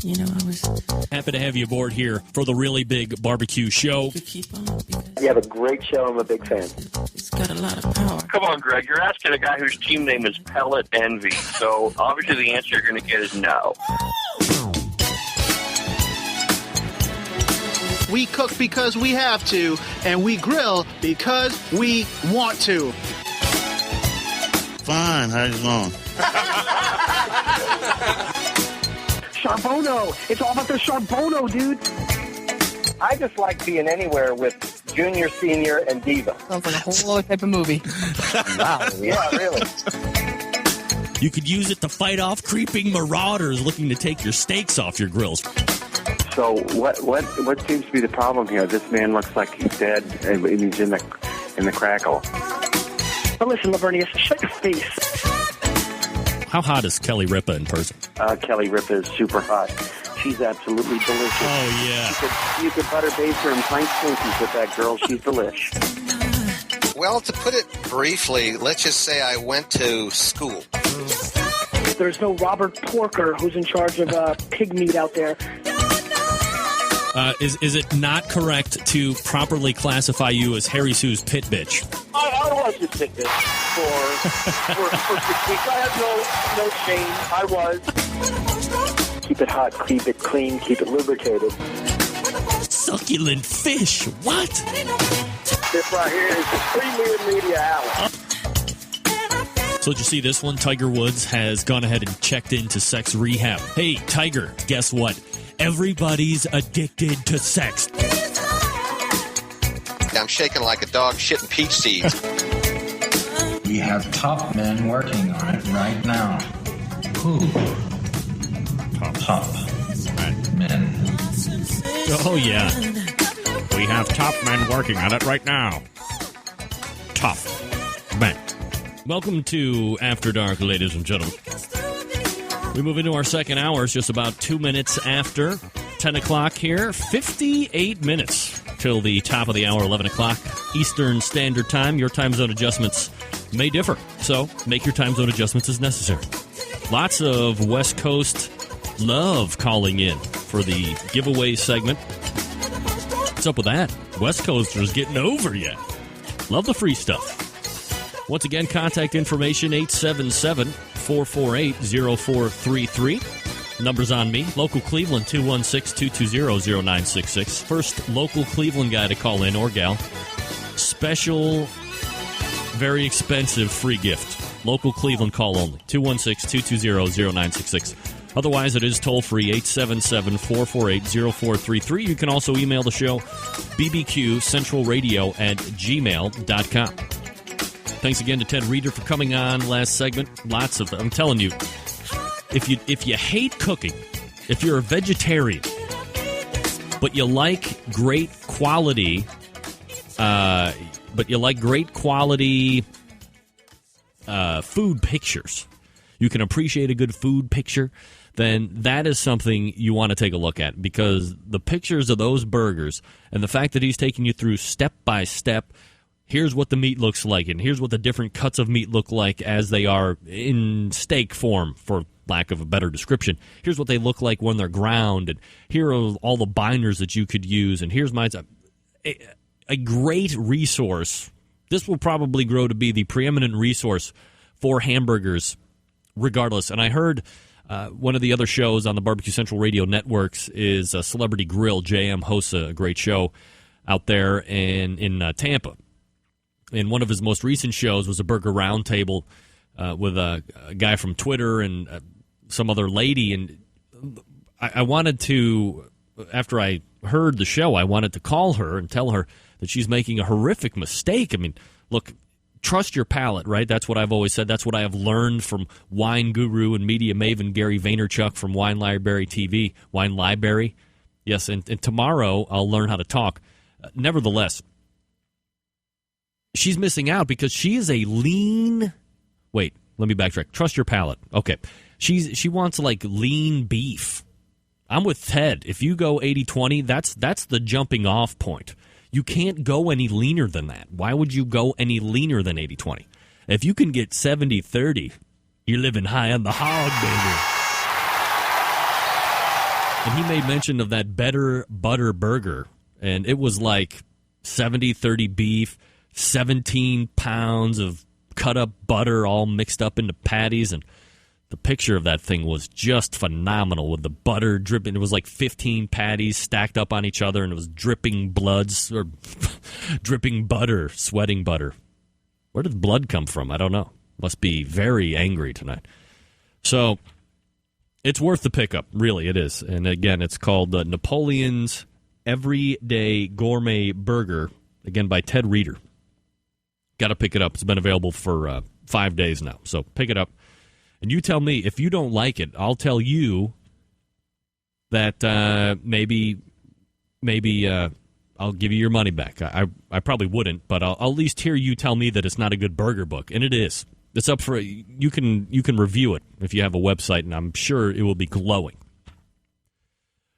You know, I was happy to have you aboard here for the Really Big Barbecue Show. keep on because You have a great show. I'm a big fan. it's got a lot of power. Come on, Greg. You're asking a guy whose team name is Pellet Envy. So obviously the answer you're going to get is no. We cook because we have to, and we grill because we want to. Fine, how's it going? Charbono. It's all about the Charbono, dude. I just like being anywhere with Junior, Senior, and Diva. Sounds like a whole other type of movie. Wow. Yeah, really. You could use it to fight off creeping marauders looking to take your steaks off your grills. So what seems to be the problem here? This man looks like he's dead, and he's in the crackle. But listen, Lavernius, shut your face. How hot is Kelly Ripa in person? Kelly Ripa is super hot. She's absolutely delicious. Oh, yeah. You could butter baste her and plank Twinkies with that girl. She's delish. Well, to put it briefly, let's just say I went to school. There's no Robert Porker who's in charge of pig meat out there. Is it not correct to properly classify you as Harry Sue's pit bitch? I was his pit bitch for 6 weeks. I have no shame. I was. Keep it hot, keep it clean, keep it lubricated. Succulent fish. What? This right here is the premier media outlet. So did you see this one? Tiger Woods has gone ahead and checked into sex rehab. Hey, Tiger, guess what? Everybody's addicted to sex. I'm shaking like a dog shitting peach seeds. We have top men working on it right now. Who? Top men. Oh, yeah. We have top men working on it right now. Top men. Welcome to After Dark, ladies and gentlemen. We move into our second hour. It's just about 2 minutes after 10 o'clock here. 58 minutes till the top of the hour, 11 o'clock Eastern Standard Time. Your time zone adjustments may differ, so make your time zone adjustments as necessary. Lots of West Coast love calling in for the giveaway segment. What's up with that? West Coasters getting over you. Love the free stuff. Once again, contact information 877-448-0433. Numbers on me. Local Cleveland 216-220-0966. First local Cleveland guy to call in or gal. Special, very expensive free gift. Local Cleveland call only. 216-220-0966. Otherwise, it is toll-free, 877-448-0433. You can also email the show, bbqcentralradio@gmail.com. Thanks again to Ted Reeder for coming on last segment. Lots of them. I'm telling you, if you hate cooking, if you're a vegetarian, but you like great quality, food pictures, you can appreciate a good food picture, then that is something you want to take a look at, because the pictures of those burgers and the fact that he's taking you through step by step, here's what the meat looks like, and here's what the different cuts of meat look like as they are in steak form, for lack of a better description. Here's what they look like when they're ground, and here are all the binders that you could use, and here's a great resource. This will probably grow to be the preeminent resource for hamburgers regardless. And I heard one of the other shows on the Barbecue Central Radio networks is Celebrity Grill. JM hosts a great show out there in Tampa. And one of his most recent shows was a Burger Roundtable with a guy from Twitter and some other lady. And I wanted to, after I heard the show, I wanted to call her and tell her that she's making a horrific mistake. I mean, look, trust your palate, right? That's what I've always said. That's what I have learned from wine guru and media maven Gary Vaynerchuk from Wine Library TV. Wine Library. Yes, and tomorrow I'll learn how to talk. Nevertheless, she's missing out because she is a lean... Wait, let me backtrack. Trust your palate. Okay. She wants, like, lean beef. I'm with Ted. If you go 80-20, that's the jumping off point. You can't go any leaner than that. Why would you go any leaner than 80-20? If you can get 70-30, you're living high on the hog, And he made mention of that Better Butter Burger, and it was like 70-30 beef, 17 pounds of cut-up butter all mixed up into patties, and the picture of that thing was just phenomenal with the butter dripping. It was like 15 patties stacked up on each other, and it was dripping bloods or dripping butter, sweating butter. Where did the blood come from? I don't know. Must be very angry tonight. So it's worth the pickup. Really, it is. And again, it's called Napoleon's Everyday Gourmet Burger, again by Ted Reeder. Got to pick it up. It's been available for 5 days now. So pick it up. And you tell me, if you don't like it, I'll tell you that maybe I'll give you your money back. I probably wouldn't, but I'll at least hear you tell me that it's not a good burger book. And it is. It's up for, you can review it if you have a website, and I'm sure it will be glowing.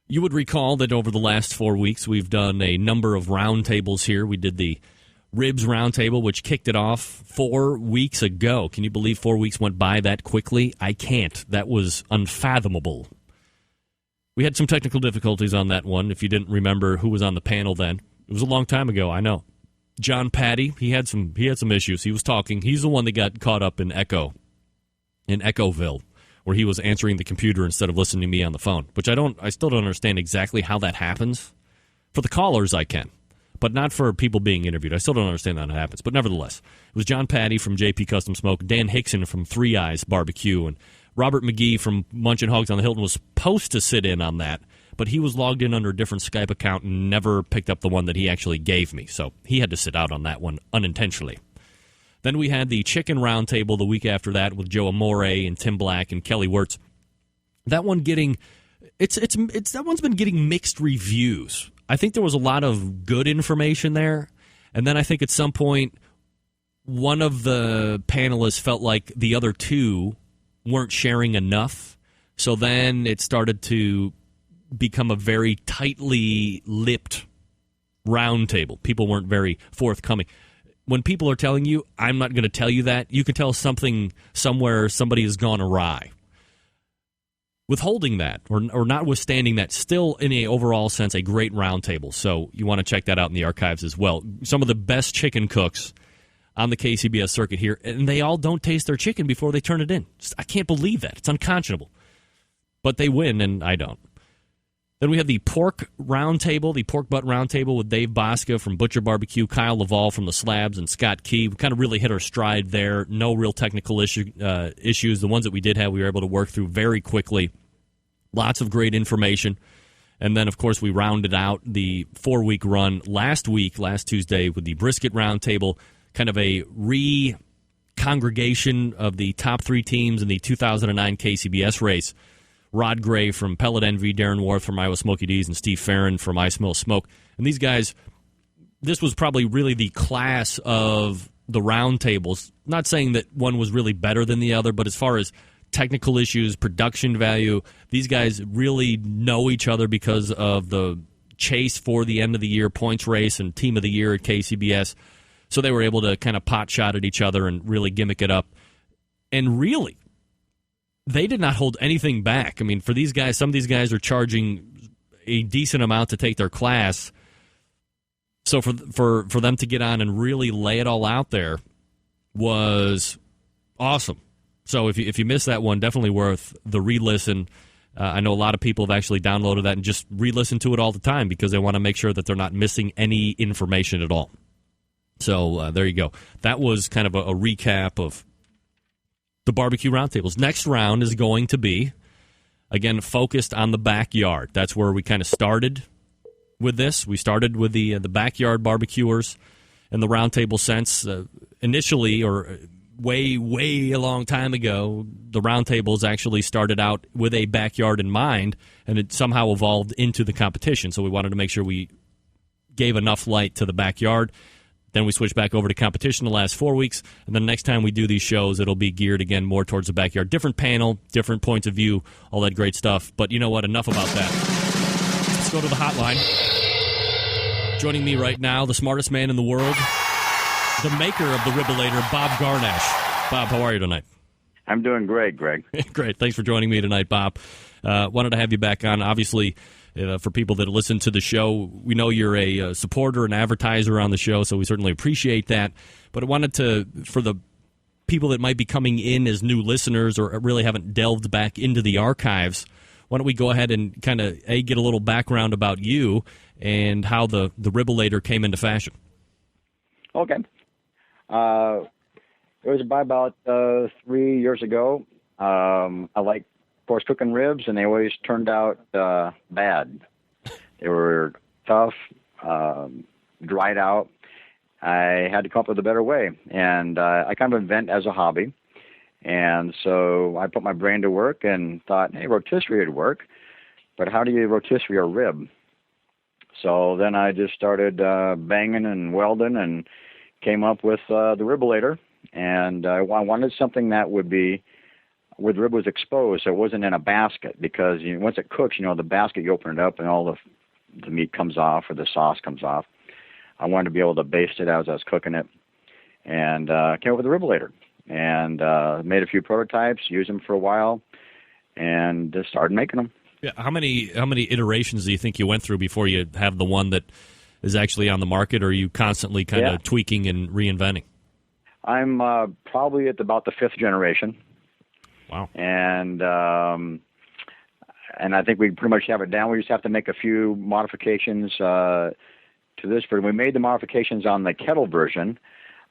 You would recall that over the last 4 weeks, we've done a number of roundtables here. We did the Ribs Roundtable, which kicked it off 4 weeks ago. Can you believe 4 weeks went by that quickly? I can't. That was unfathomable. We had some technical difficulties on that one, if you didn't remember who was on the panel then. It was a long time ago, I know. John Patty, he had some issues. He was talking. He's the one that got caught up in Echoville, where he was answering the computer instead of listening to me on the phone, which I still don't understand exactly how that happens. For the callers, I can, but not for people being interviewed. I still don't understand how that happens. But nevertheless, it was John Patty from JP Custom Smoke, Dan Hickson from Three Eyes Barbecue, and Robert McGee from Munchin' Hogs on the Hilton was supposed to sit in on that, but he was logged in under a different Skype account and never picked up the one that he actually gave me. So he had to sit out on that one unintentionally. Then we had the Chicken Roundtable the week after that with Joe Amore and Tim Black and Kelly Wirtz. That one that one's been getting mixed reviews. I think there was a lot of good information there, and then I think at some point one of the panelists felt like the other two weren't sharing enough, so then it started to become a very tightly lipped roundtable. People weren't very forthcoming. When people are telling you, I'm not going to tell you that, you can tell something somewhere somebody has gone awry. Withholding that, or notwithstanding that, still in a overall sense, a great roundtable. So you want to check that out in the archives as well. Some of the best chicken cooks on the KCBS circuit here, and they all don't taste their chicken before they turn it in. I can't believe that. It's unconscionable. But they win, and I don't. Then we have the pork roundtable, the pork butt roundtable with Dave Bosca from Butcher Barbecue, Kyle Laval from The Slabs, and Scott Key. We kind of really hit our stride there. No real technical issues. The ones that we did have, we were able to work through very quickly. Lots of great information. And then, of course, we rounded out the 4-week run last Tuesday, with the brisket roundtable, kind of a re-congregation of the top 3 teams in the 2009 KCBS race. Rod Gray from Pellet Envy, Darren Worth from Iowa Smoky D's, and Steve Farron from Ice Mill Smoke. And these guys, this was probably really the class of the roundtables. Not saying that one was really better than the other, but as far as technical issues, production value, these guys really know each other because of the chase for the end of the year points race and team of the year at KCBS. So they were able to kind of pot shot at each other and really gimmick it up. And really, they did not hold anything back. I mean, for these guys, some of these guys are charging a decent amount to take their class. So for them to get on and really lay it all out there was awesome. So if you missed that one, definitely worth the re-listen. I know a lot of people have actually downloaded that and just re-listen to it all the time because they want to make sure that they're not missing any information at all. So there you go. That was kind of a recap of the barbecue roundtables. Next round is going to be, again, focused on the backyard. That's where we kind of started with this. We started with the backyard barbecuers in the roundtable sense. Initially, or way a long time ago, the roundtables actually started out with a backyard in mind, and it somehow evolved into the competition. So we wanted to make sure we gave enough light to the backyard. Then we switched back over to competition the last 4 weeks, and then next time we do these shows, it'll be geared again more towards the backyard. Different panel, different points of view, all that great stuff. But you know what? Enough about that. Let's go to the hotline. Joining me right now, the smartest man in the world, the maker of the Rib-o-lator, Bob Garnash. Bob, how are you tonight? I'm doing great, Greg. Great. Thanks for joining me tonight, Bob. Wanted to have you back on. Obviously, for people that listen to the show, we know you're a supporter and advertiser on the show, so we certainly appreciate that. But I wanted to, for the people that might be coming in as new listeners or really haven't delved back into the archives, why don't we go ahead and kind of, get a little background about you and how the Rib-o-lator came into fashion. Okay. It was about 3 years ago. I like, of course, cooking ribs, and they always turned out bad. They were tough, dried out. I had to come up with a better way, and I kind of invent as a hobby. And so I put my brain to work and thought, hey, rotisserie would work, but how do you rotisserie a rib? So then I just started banging and welding and came up with the Rib-o-lator. And I wanted something that would be where the rib was exposed, so it wasn't in a basket, because once it cooks, the basket, you open it up and all the meat comes off or the sauce comes off. I wanted to be able to baste it as I was cooking it, and came up with the Rib-o-lator, and made a few prototypes, used them for a while, and just started making them. Yeah, how many iterations do you think you went through before you have the one that is actually on the market, or are you constantly kind of tweaking and reinventing? I'm probably at about the 5th generation. Wow. And I think we pretty much have it down. We just have to make a few modifications to this. We made the modifications on the kettle version.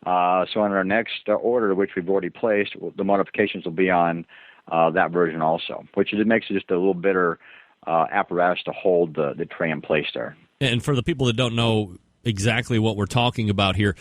So on our next order, which we've already placed, the modifications will be on that version also, which makes it just a little better apparatus to hold the tray in place there. And for the people that don't know exactly what we're talking about here,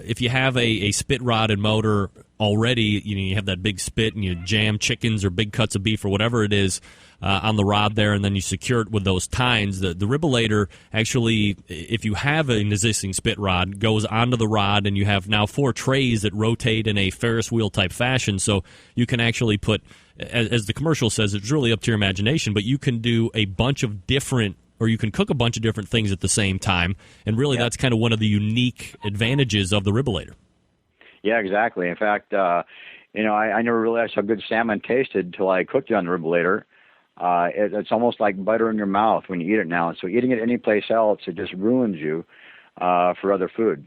if you have a spit rod and motor already, you have that big spit and you jam chickens or big cuts of beef or whatever it is on the rod there, and then you secure it with those tines. The Rib-o-lator actually, if you have an existing spit rod, goes onto the rod, and you have now 4 trays that rotate in a Ferris wheel type fashion, so you can actually put, as the commercial says, it's really up to your imagination, but you can do a bunch of different, or you can cook a bunch of different things at the same time, and really that's kind of one of the unique advantages of the Rib-o-lator. Yeah, exactly. In fact, I never realized how good salmon tasted until I cooked it on the Rib-o-lator. It's almost like butter in your mouth when you eat it now. So eating it any place else, it just ruins you for other food.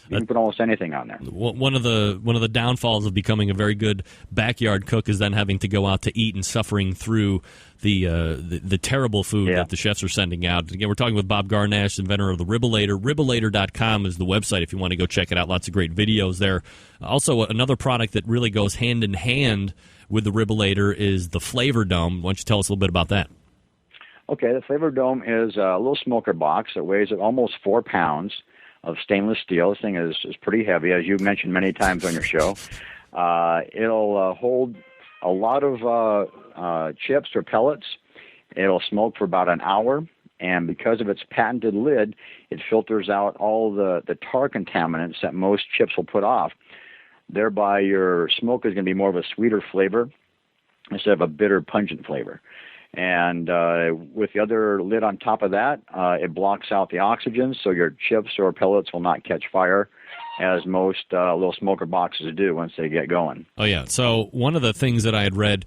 You can put almost anything on there. One of the downfalls of becoming a very good backyard cook is then having to go out to eat and suffering through the terrible food that the chefs are sending out. Again, we're talking with Bob Garnash, inventor of the Rib-o-lator. Rib-o-lator.com is the website if you want to go check it out. Lots of great videos there. Also, another product that really goes hand in hand with the Rib-o-lator is the Flavor Dome. Why don't you tell us a little bit about that? Okay, the Flavor Dome is a little smoker box that weighs almost 4 pounds of stainless steel. This thing is pretty heavy, as you've mentioned many times on your show. It'll hold a lot of chips or pellets. It'll smoke for about an hour, and because of its patented lid, it filters out all the tar contaminants that most chips will put off. Thereby, your smoke is going to be more of a sweeter flavor instead of a bitter, pungent flavor. And with the other lid on top of that, it blocks out the oxygen, so your chips or pellets will not catch fire, as most little smoker boxes do once they get going. Oh, yeah. So one of the things that I had read,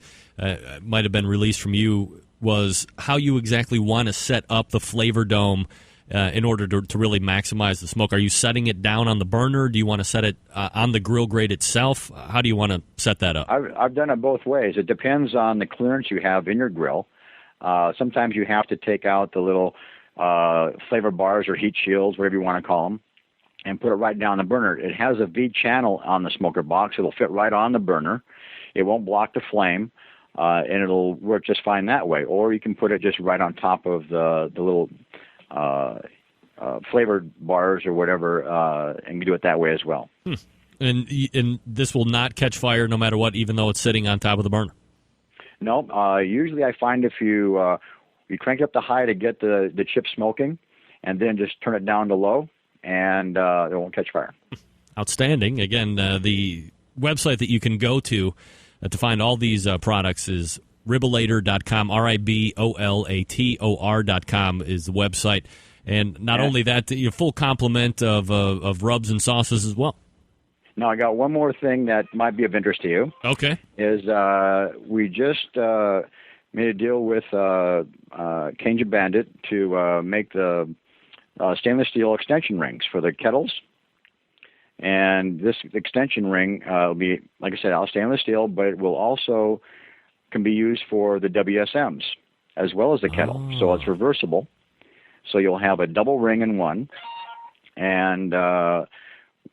might have been released from you, was how you exactly want to set up the Flavor Dome in order to really maximize the smoke. Are you setting it down on the burner? Do you want to set it on the grill grate itself? How do you want to set that up? I've done it both ways. It depends on the clearance you have in your grill. Sometimes you have to take out the little flavor bars or heat shields, whatever you want to call them, and put it right down the burner. It has a V channel on the smoker box. It'll fit right on the burner. It won't block the flame, and it'll work just fine that way. Or you can put it just right on top of the little flavored bars or whatever, and you do it that way as well. And this will not catch fire no matter what, even though it's sitting on top of the burner? No. Usually I find if you crank it up to high to get the chip smoking, and then just turn it down to low, and it won't catch fire. Outstanding. Again, the website that you can go to find all these products is Rib-o-lator.com, RIBOLATOR.com is the website. And not only that, a full complement of rubs and sauces as well. Now, I got one more thing that might be of interest to you. Okay. Is we just made a deal with Cajun Bandit to make the stainless steel extension rings for the kettles. And this extension ring will be, like I said, out of stainless steel, but it will also can be used for the WSMs as well as the kettle. So it's reversible. So you'll have a double ring in one. And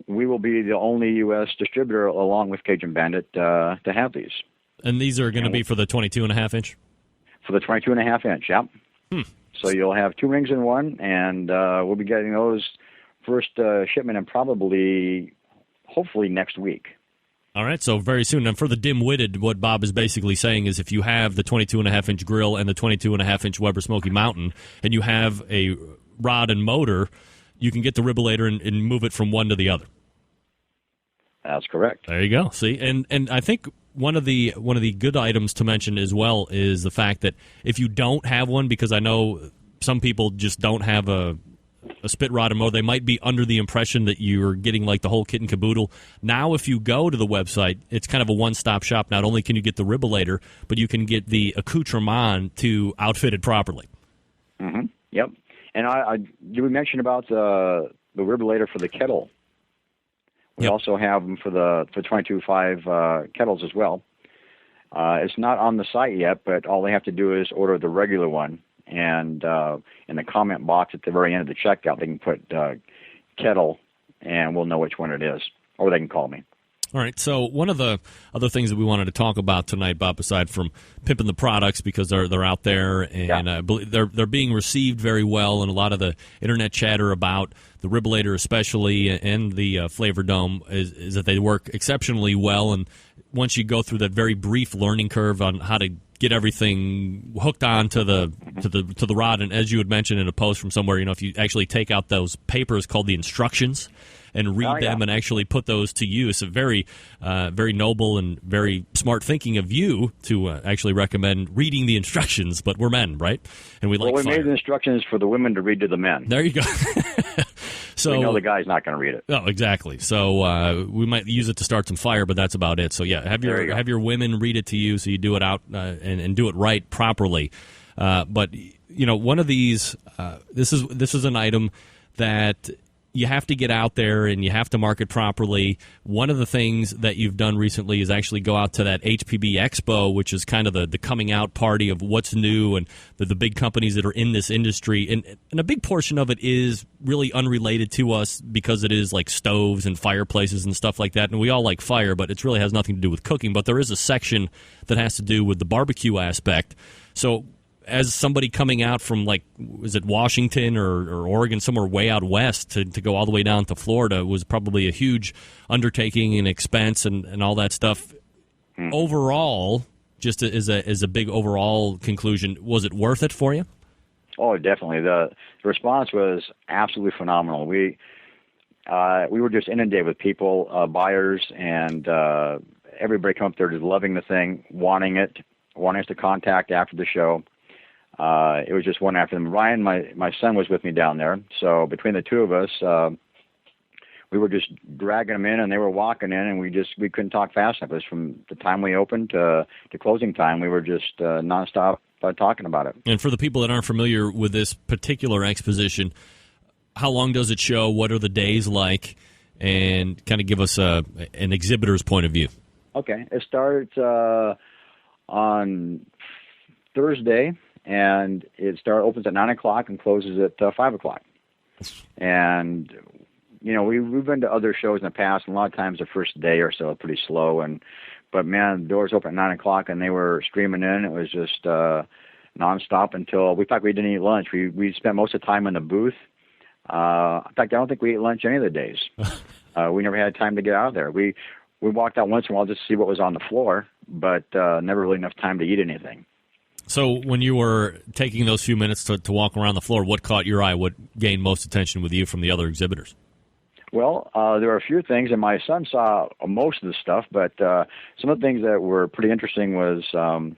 we will be the only U.S. distributor, along with Cajun Bandit, to have these. And these are going to be for the 22.5 inch? For the 22.5 inch, yep. So you'll have 2 rings in one, and we'll be getting those first shipment in hopefully next week. All right, so very soon. And for the dim-witted, what Bob is basically saying is if you have the 22.5 inch grill and the 22.5 inch Weber Smoky Mountain, and you have a rod and motor, you can get the Rib-o-lator and move it from one to the other. That's correct. There you go. See, and I think one of the good items to mention as well is the fact that if you don't have one, because I know some people just don't have a spit rod and motor, they might be under the impression that you're getting like the whole kit and caboodle. Now, if you go to the website, it's kind of a one-stop shop. Not only can you get the Rib-o-lator, but you can get the accoutrement to outfit it properly. Mm-hmm. Yep. And did we mention about the Rib-o-lator for the kettle? We also have them for the 22.5 kettles as well. It's not on the site yet, but all they have to do is order the regular one. And in the comment box at the very end of the checkout, they can put kettle, and we'll know which one it is. Or they can call me. All right, so one of the other things that we wanted to talk about tonight, Bob, aside from pimping the products because they're out there and they're being received very well, and a lot of the internet chatter about the Rib-o-lator especially and the Flavor Dome is that they work exceptionally well. And once you go through that very brief learning curve on how to get everything hooked on to the rod, and as you had mentioned in a post from somewhere, if you actually take out those papers called the instructions and read them and actually put those to use. A very, very noble and very smart thinking of you to actually recommend reading the instructions. But we're men, right? And we we made the instructions for the women to read to the men. There you go. So we know the guy's not going to read it. Oh, exactly. So we might use it to start some fire, but that's about it. So yeah, have your women read it to you, so you do it out and do it right properly. But one of these, this is an item that you have to get out there and you have to market properly. One of the things that you've done recently is actually go out to that HPB Expo, which is kind of the coming out party of what's new and the big companies that are in this industry. And a big portion of it is really unrelated to us because it is like stoves and fireplaces and stuff like that. And we all like fire, but it really has nothing to do with cooking. But there is a section that has to do with the barbecue aspect. So as somebody coming out from, is it Washington or Oregon, somewhere way out west, to go all the way down to Florida was probably a huge undertaking and expense and all that stuff. Overall, just as a big overall conclusion, was it worth it for you? Oh, definitely. The response was absolutely phenomenal. We were just inundated with people, buyers, and everybody come up there just loving the thing, wanting us to contact after the show. It was just one after them. Ryan, my son, was with me down there. So between the two of us, we were just dragging them in, and they were walking in, and we couldn't talk fast enough. It was from the time we opened to closing time. We were just nonstop talking about it. And for the people that aren't familiar with this particular exposition, how long does it show? What are the days like? And kind of give us an exhibitor's point of view. Okay. It starts on Thursday. And it opens at 9 o'clock and closes at 5 o'clock. And, we've been to other shows in the past, and a lot of times the first day or so pretty slow. But man, the doors open at 9 o'clock, and they were streaming in. It was just nonstop until, in fact, we didn't eat lunch. We spent most of the time in the booth. In fact, I don't think we ate lunch any of the days. We never had time to get out of there. We walked out once in a while just to see what was on the floor, but never really enough time to eat anything. So when you were taking those few minutes to walk around the floor, what caught your eye? What gained most attention with you from the other exhibitors? Well, there were a few things, and my son saw most of the stuff, but some of the things that were pretty interesting was on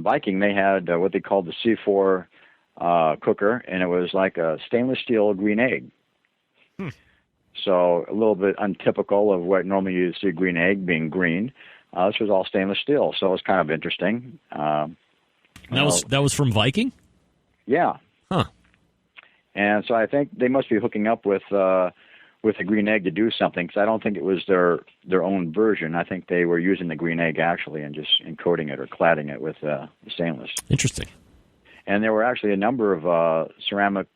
Viking, they had what they called the C4 cooker, and it was like a stainless steel green egg. So a little bit untypical of what normally you see green egg being green. This was all stainless steel, so it was kind of interesting. That was from Viking? Yeah. Huh. And so I think they must be hooking up with a green egg to do something, because I don't think it was their own version. I think they were using the green egg actually and just encoding it or cladding it with stainless. Interesting. And there were actually a number of ceramic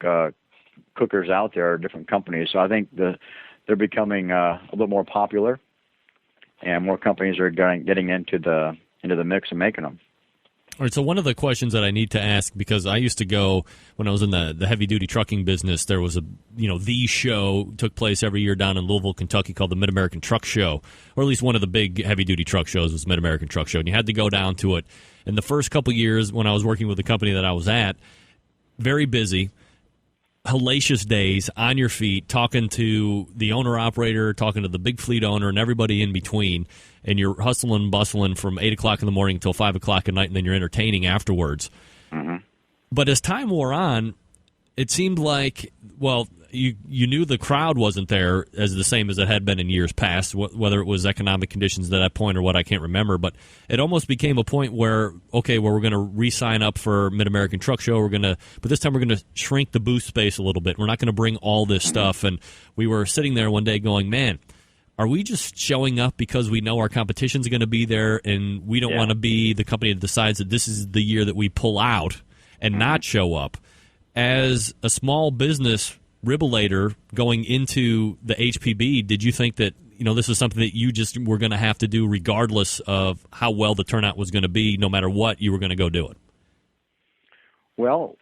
cookers out there, different companies. So I think they're becoming a little more popular, and more companies are getting into the mix and making them. All right, so one of the questions that I need to ask, because I used to go when I was in the heavy-duty trucking business, there was the show took place every year down in Louisville, Kentucky, called the Mid-American Truck Show, or at least one of the big heavy-duty truck shows was Mid-American Truck Show, and you had to go down to it. In the first couple years when I was working with the company that I was at, very busy, hellacious days, on your feet, talking to the owner-operator, talking to the big fleet owner, and everybody in between, and you're hustling and bustling from 8 o'clock in the morning until 5 o'clock at night, and then you're entertaining afterwards. Mm-hmm. But as time wore on, it seemed like, well, you knew the crowd wasn't there as the same as it had been in years past, whether it was economic conditions at that point or what, I can't remember. But it almost became a point where, okay, well, we're going to re-sign up for Mid-American Truck Show. But this time we're going to shrink the booth space a little bit. We're not going to bring all this stuff. And we were sitting there one day going, man, are we just showing up because we know our competition's going to be there and we don't want to be the company that decides that this is the year that we pull out and not show up? As a small business Rib-o-lator going into the HPB, did you think that this is something that you just were going to have to do regardless of how well the turnout was going to be, no matter what, you were going to go do it? Well,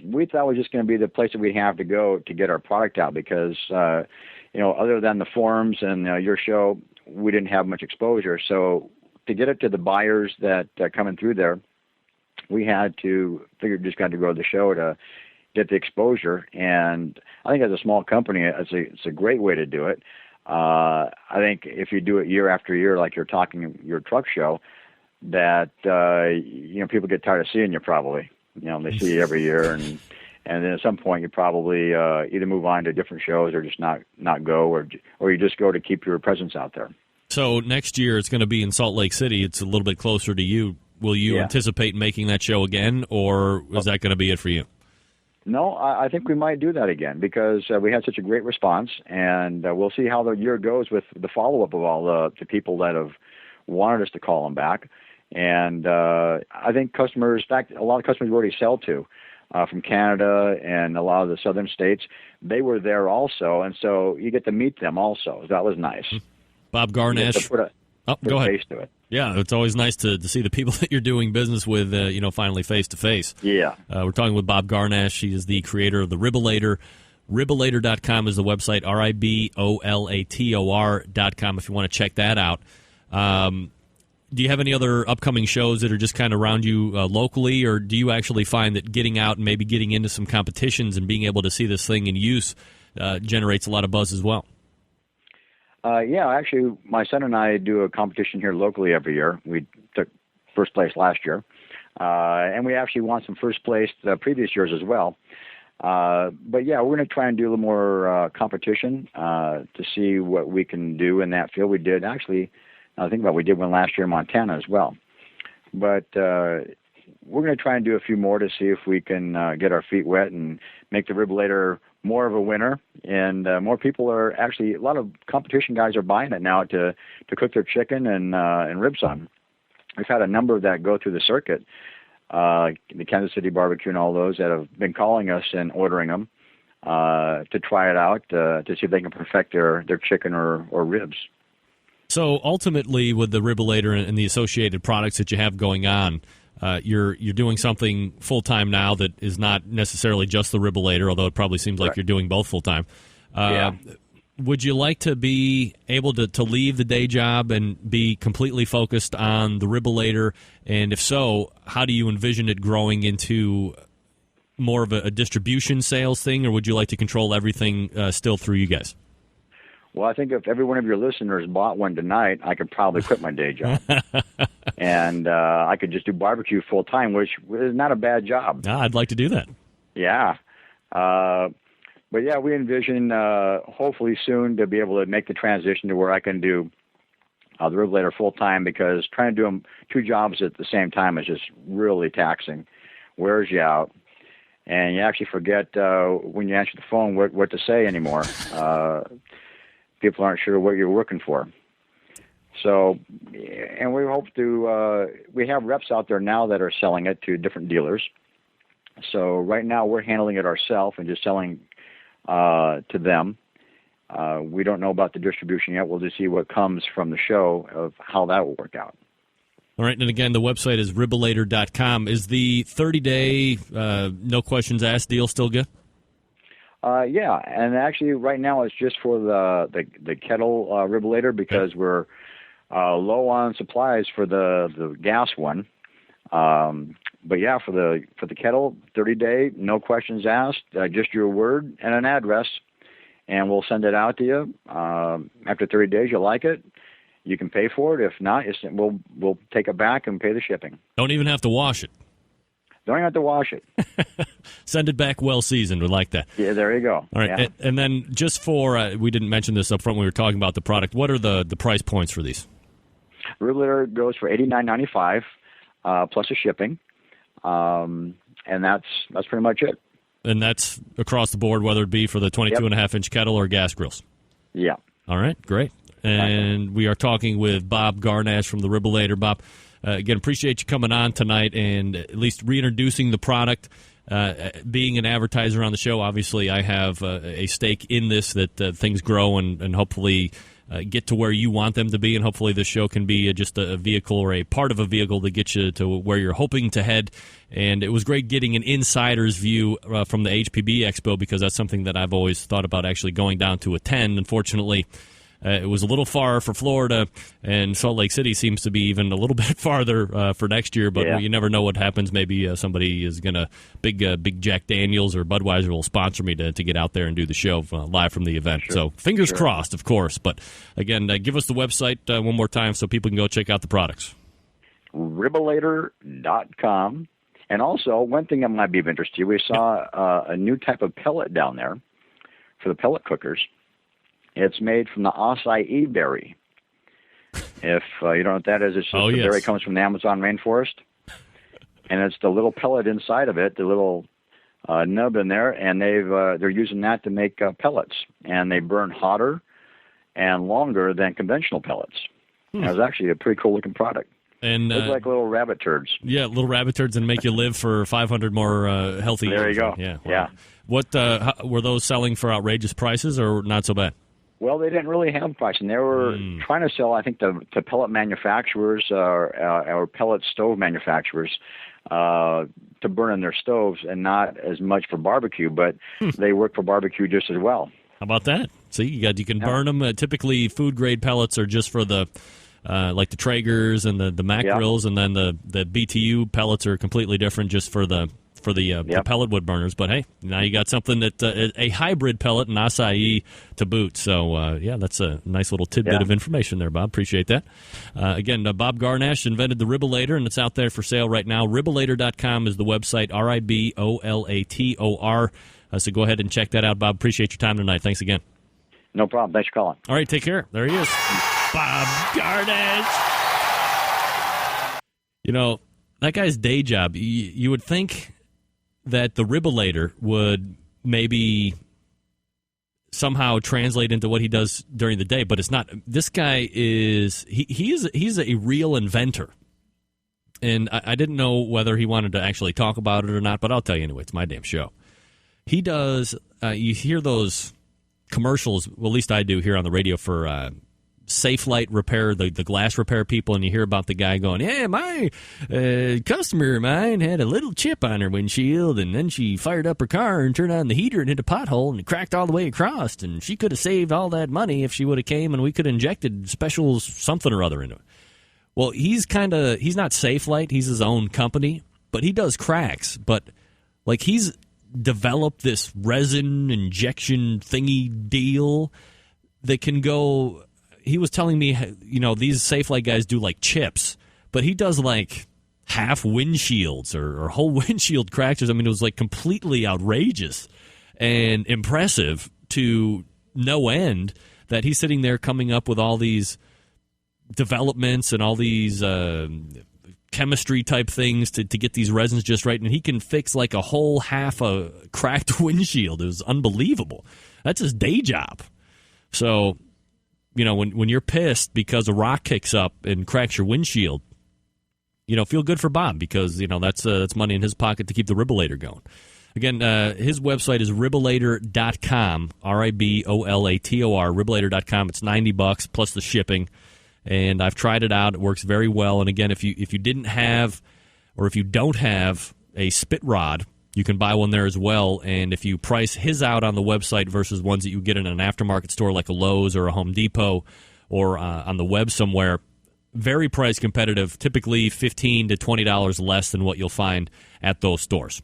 we thought it was just going to be the place that we'd have to go to get our product out because, other than the forums and your show, we didn't have much exposure. So to get it to the buyers that are coming through there, we had to figure just got to go to the show to get the exposure. And I think as a small company, it's a great way to do it. I think if you do it year after year, like you're talking your truck show, that people get tired of seeing you probably. They see you every year, and then at some point you probably either move on to different shows or just not go, or you just go to keep your presence out there. So next year it's going to be in Salt Lake City. It's a little bit closer to you. Will you anticipate making that show again, or is that going to be it for you? No, I think we might do that again because we had such a great response, and we'll see how the year goes with the follow-up of all the people that have wanted us to call them back. And I think customers, in fact, a lot of customers we already sell to from Canada and a lot of the southern states, they were there also, and so you get to meet them also. That was nice. Bob Garnash. Put go ahead. Face to it. Yeah, it's always nice to see the people that you're doing business with, finally face to face. Yeah. We're talking with Bob Garnash. He is the creator of the Rib-o-lator. Rib-o-lator.com is the website, RIBOLATOR.com if you want to check that out. Do you have any other upcoming shows that are just kind of around you locally, or do you actually find that getting out and maybe getting into some competitions and being able to see this thing in use generates a lot of buzz as well? Actually, my son and I do a competition here locally every year. We took first place last year, and we actually won some first place the previous years as well. But we're going to try and do a little more competition to see what we can do in that field. We did actually, I think about we did one last year in Montana as well. But we're going to try and do a few more to see if we can get our feet wet and make the Rib-o-lator more of a winner, and more people are actually, a lot of competition guys are buying it now to cook their chicken and ribs on. We've had a number of that go through the circuit, the Kansas City Barbecue and all those that have been calling us and ordering them to try it out to see if they can perfect their chicken or ribs. So ultimately, with the Rib-o-lator and the associated products that you have going on, you're doing something full-time now that is not necessarily just the Rib-o-lator, although it probably seems like you're doing both full-time. Would you like to be able to leave the day job and be completely focused on the Rib-o-lator? And if so, how do you envision it growing into more of a distribution sales thing, or would you like to control everything still through you guys? Well, I think if every one of your listeners bought one tonight, I could probably quit my day job. And I could just do barbecue full time, which is not a bad job. I'd like to do that. Yeah. But yeah, we envision hopefully soon to be able to make the transition to where I can do the Rib-o-lator full time, because trying to do them 2 jobs at the same time is just really taxing, wears you out, and you actually forget when you answer the phone what to say anymore. People aren't sure what you're working for. So, and we hope to, we have reps out there now that are selling it to different dealers. So right now we're handling it ourselves and just selling to them. We don't know about the distribution yet. We'll just see what comes from the show of how that will work out. All right, and again, the website is rib-o-lator.com. Is the 30-day no questions asked deal still good? Yeah, and actually right now it's just for the kettle Rib-o-lator, because we're low on supplies for the gas one. But yeah, for the kettle, 30-day, no questions asked, just your word and an address, and we'll send it out to you. After 30 days, you'll like it, you can pay for it. If not, we'll take it back and pay the shipping. Don't even have to wash it. Don't even have to wash it. Send it back well seasoned. We like that. Yeah, there you go. All right, yeah. and then just for we didn't mention this up front when we were talking about the product. What are the price points for these? Rib-o-lator goes for $89.95 plus a shipping, and that's pretty much it. And that's across the board, whether it be for the 22.5-inch kettle or gas grills. Yeah. All right, great. And we are talking with Bob Garnash from the Rib-o-lator. Bob, again, appreciate you coming on tonight and at least reintroducing the product. Being an advertiser on the show, obviously I have a stake in this, that things grow and hopefully get to where you want them to be, and hopefully this show can be just a vehicle or a part of a vehicle to get you to where you're hoping to head. And it was great getting an insider's view from the HPB Expo, because that's something that I've always thought about actually going down to attend. Unfortunately, it was a little far for Florida, and Salt Lake City seems to be even a little bit farther for next year, but you never know what happens. Maybe somebody is going to, big Jack Daniels or Budweiser will sponsor me to get out there and do the show live from the event. Sure. So fingers crossed, of course. But again, give us the website one more time so people can go check out the products. Rib-o-lator.com. And also, one thing that might be of interest to you, we saw a new type of pellet down there for the pellet cookers. It's made from the acai berry. If you don't know what that is, it's just the berry comes from the Amazon rainforest. And it's the little pellet inside of it, the little nub in there, and they're using that to make pellets. And they burn hotter and longer than conventional pellets. And it was actually a pretty cool-looking product. And looks like little rabbit turds. Yeah, little rabbit turds, and make you live for 500 more healthy years. There you go. Yeah. Wow. Yeah. What were those selling for outrageous prices or not so bad? Well, they didn't really have pricing. They were trying to sell, I think, to pellet manufacturers or pellet stove manufacturers to burn in their stoves, and not as much for barbecue, but they work for barbecue just as well. How about that? See, you can burn them. Typically, food-grade pellets are just for the like the Traegers and the Mac grills, and then the BTU pellets are completely different, just for the pellet wood burners. But hey, now you got something that a hybrid pellet and acai to boot. So that's a nice little tidbit of information there, Bob. Appreciate that. Again, Bob Garnash invented the Rib-o-lator, and it's out there for sale right now. Rib-o-lator.com is the website. RIBOLATOR. So go ahead and check that out, Bob. Appreciate your time tonight. Thanks again. No problem. Thanks for calling. All right, take care. There he is, Bob Garnash. You know, that guy's day job, you would think that the Rib-o-lator would maybe somehow translate into what he does during the day, but it's not. This guy he's a real inventor. And I didn't know whether he wanted to actually talk about it or not, but I'll tell you anyway. It's my damn show. He does, you hear those commercials, well, at least I do here on the radio, for Safe Light repair, the glass repair people, and you hear about the guy going, yeah, my customer of mine had a little chip on her windshield, and then she fired up her car and turned on the heater and hit a pothole, and it cracked all the way across, and she could have saved all that money if she would have came, and we could have injected special something or other into it. Well, he's not Safe Light, he's his own company, but he does cracks, but like he's developed this resin injection thingy deal that can go. He was telling me, these Safe Light guys do like chips, but he does like half windshields or whole windshield cracks. I mean, it was like completely outrageous. and impressive to no end that he's sitting there coming up with all these developments and all these chemistry type things to get these resins just right, and he can fix like a whole half a cracked windshield. It was unbelievable. That's his day job. So, when you're pissed because a rock kicks up and cracks your windshield, feel good for Bob, because that's money in his pocket to keep the Rib-o-lator going. Again, his website is rib-o-lator.com, RIBOLATOR, rib-o-lator.com. It's $90 plus the shipping. And I've tried it out. It works very well. And again, if you didn't have, or if you don't have a spit rod, you can buy one there as well. And if you price his out on the website versus ones that you get in an aftermarket store like a Lowe's or a Home Depot or on the web somewhere, very price competitive, typically $15 to $20 less than what you'll find at those stores.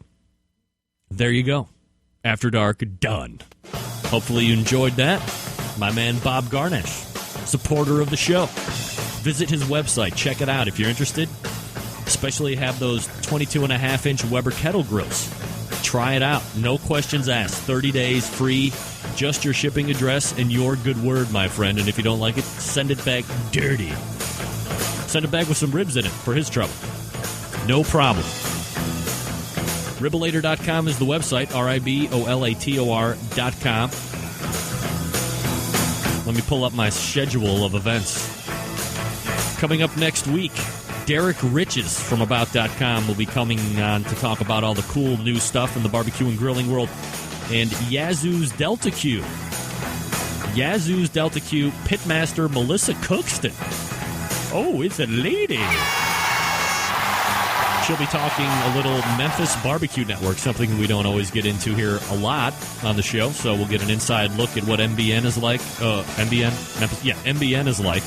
There you go. After Dark, done. Hopefully you enjoyed that. My man Bob Garnash, supporter of the show. Visit his website. Check it out if you're interested. Especially have those 22.5-inch Weber kettle grills. Try it out. No questions asked. 30 days free. Just your shipping address and your good word, my friend. And if you don't like it, send it back dirty. Send it back with some ribs in it for his trouble. No problem. Rib-o-lator.com is the website. RIBOLATOR.com. Let me pull up my schedule of events. Coming up next week, Derek Riches from About.com will be coming on to talk about all the cool new stuff in the barbecue and grilling world. And Yazoo's Delta Q. Yazoo's Delta Q Pitmaster Melissa Cookston. Oh, it's a lady. She'll be talking a little Memphis Barbecue Network, something we don't always get into here a lot on the show. So we'll get an inside look at what MBN is like. MBN is like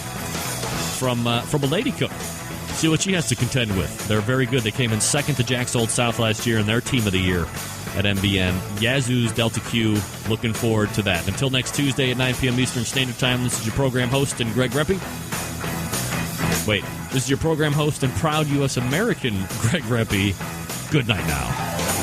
from a lady cook. See what she has to contend with. They're very good. They came in second to Jack's Old South last year, and their team of the year at MBN. Yazoo's Delta Q. Looking forward to that. Until next Tuesday at 9 p.m. Eastern Standard Time, this is your program host and Greg Reppy. This is your program host and proud U.S. American, Greg Reppy. Good night now.